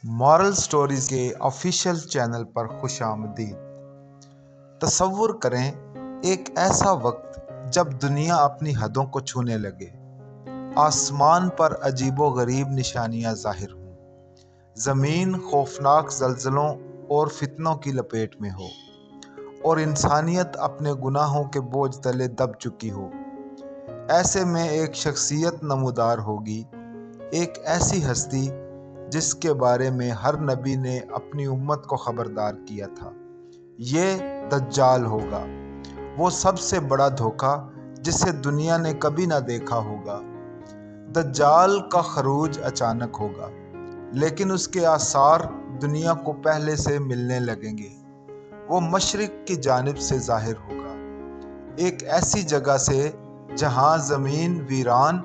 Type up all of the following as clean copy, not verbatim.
Moral stories کے official channel پر خوش آمدید۔ تصور کریں ایک ایسا وقت جب دنیا اپنی حدوں کو چھونے لگے، آسمان پر عجیب و غریب نشانیاں ظاہر ہوں، زمین خوفناک زلزلوں اور فتنوں کی لپیٹ میں ہو، اور انسانیت اپنے گناہوں کے بوجھ تلے دب چکی ہو۔ ایسے میں ایک شخصیت نمودار ہوگی، ایک ایسی ہستی جس کے بارے میں ہر نبی نے اپنی امت کو خبردار کیا تھا۔ یہ دجال ہوگا، وہ سب سے بڑا دھوکہ جسے دنیا نے کبھی نہ دیکھا ہوگا۔ دجال کا خروج اچانک ہوگا، لیکن اس کے آثار دنیا کو پہلے سے ملنے لگیں گے۔ وہ مشرق کی جانب سے ظاہر ہوگا، ایک ایسی جگہ سے جہاں زمین ویران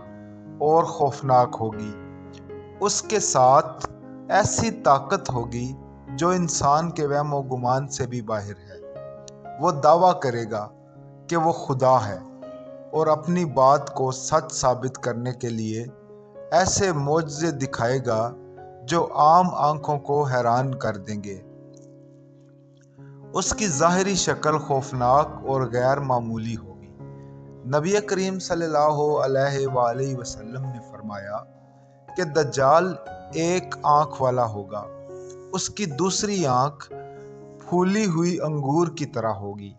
اور خوفناک ہوگی۔ اس کے ساتھ ایسی طاقت ہوگی جو انسان کے وہم و گمان سے بھی باہر ہے۔ وہ دعویٰ کرے گا کہ وہ خدا ہے، اور اپنی بات کو سچ ثابت کرنے کے لیے ایسے معجزے دکھائے گا جو عام آنکھوں کو حیران کر دیں گے۔ اس کی ظاہری شکل خوفناک اور غیر معمولی ہوگی۔ نبی کریم صلی اللہ علیہ وآلہ وسلم نے فرمایا کہ دجال ایک آنکھ والا ہوگا، اس کی دوسری آنکھ پھولی ہوئی انگور کی طرح ہوگی،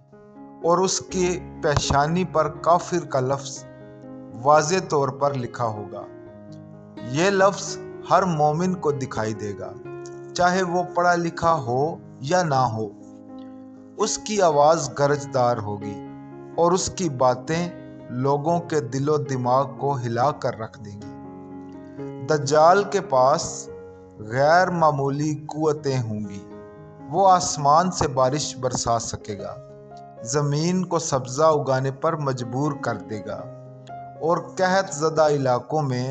اور اس کے پیشانی پر کافر کا لفظ واضح طور پر لکھا ہوگا۔ یہ لفظ ہر مومن کو دکھائی دے گا، چاہے وہ پڑھا لکھا ہو یا نہ ہو۔ اس کی آواز گرجدار ہوگی، اور اس کی باتیں لوگوں کے دل و دماغ کو ہلا کر رکھ دیں گی۔ دجال کے پاس غیر معمولی قوتیں ہوں گی۔ وہ آسمان سے بارش برسا سکے گا، زمین کو سبزہ اگانے پر مجبور کر دے گا، اور قحط زدہ علاقوں میں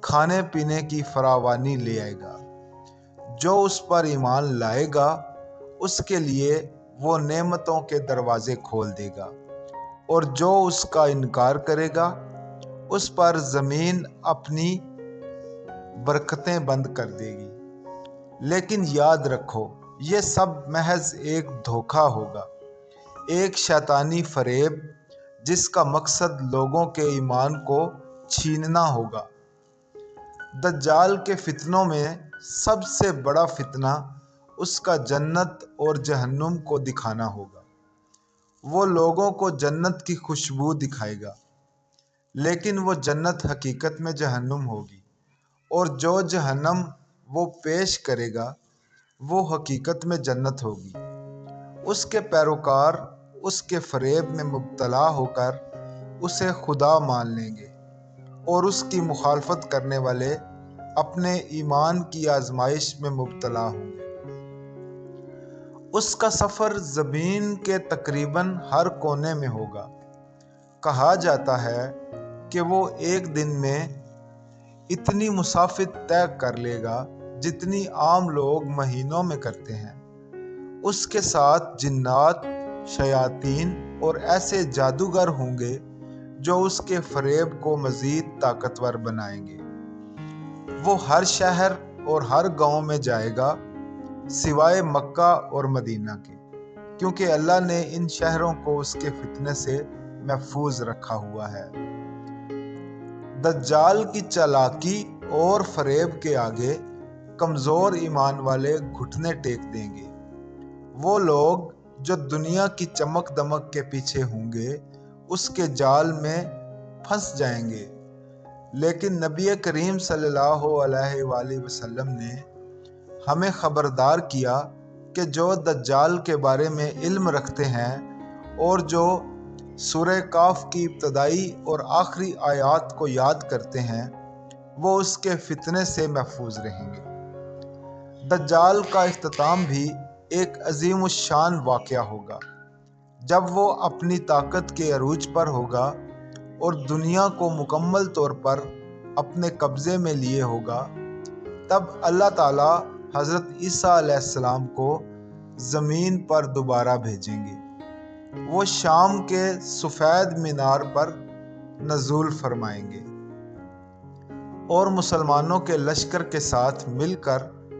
کھانے پینے کی فراوانی لے آئے گا۔ جو اس پر ایمان لائے گا اس کے لیے وہ نعمتوں کے دروازے کھول دے گا، اور جو اس کا انکار کرے گا اس پر زمین اپنی برکتیں بند کر دے گی۔ لیکن یاد رکھو، یہ سب محض ایک دھوکہ ہوگا، ایک شیطانی فریب جس کا مقصد لوگوں کے ایمان کو چھیننا ہوگا۔ دجال کے فتنوں میں سب سے بڑا فتنہ اس کا جنت اور جہنم کو دکھانا ہوگا۔ وہ لوگوں کو جنت کی خوشبو دکھائے گا، لیکن وہ جنت حقیقت میں جہنم ہوگی، اور جو جہنم وہ پیش کرے گا وہ حقیقت میں جنت ہوگی۔ اس کے پیروکار اس کے فریب میں مبتلا ہو کر اسے خدا مان لیں گے، اور اس کی مخالفت کرنے والے اپنے ایمان کی آزمائش میں مبتلا ہوں گے۔ اس کا سفر زمین کے تقریباً ہر کونے میں ہوگا۔ کہا جاتا ہے کہ وہ ایک دن میں اتنی مسافت طے کر لے گا جتنی عام لوگ مہینوں میں کرتے ہیں۔ اس کے ساتھ جنات، شیاطین اور ایسے جادوگر ہوں گے جو اس کے فریب کو مزید طاقتور بنائیں گے۔ وہ ہر شہر اور ہر گاؤں میں جائے گا سوائے مکہ اور مدینہ کے، کیونکہ اللہ نے ان شہروں کو اس کے فتنے سے محفوظ رکھا ہوا ہے۔ دجال کی چالاکی اور فریب کے آگے کمزور ایمان والے گھٹنے ٹیک دیں گے۔ وہ لوگ جو دنیا کی چمک دمک کے پیچھے ہوں گے اس کے جال میں پھنس جائیں گے۔ لیکن نبی کریم صلی اللہ علیہ وآلہ وسلم نے ہمیں خبردار کیا کہ جو دجال کے بارے میں علم رکھتے ہیں اور جو سورہ کہف کی ابتدائی اور آخری آیات کو یاد کرتے ہیں وہ اس کے فتنے سے محفوظ رہیں گے۔ دجال کا اختتام بھی ایک عظیم الشان واقعہ ہوگا۔ جب وہ اپنی طاقت کے عروج پر ہوگا اور دنیا کو مکمل طور پر اپنے قبضے میں لیے ہوگا، تب اللہ تعالیٰ حضرت عیسیٰ علیہ السلام کو زمین پر دوبارہ بھیجیں گے۔ وہ شام کے سفید مینار پر نزول فرمائیں گے، اور مسلمانوں کے لشکر کے ساتھ مل کر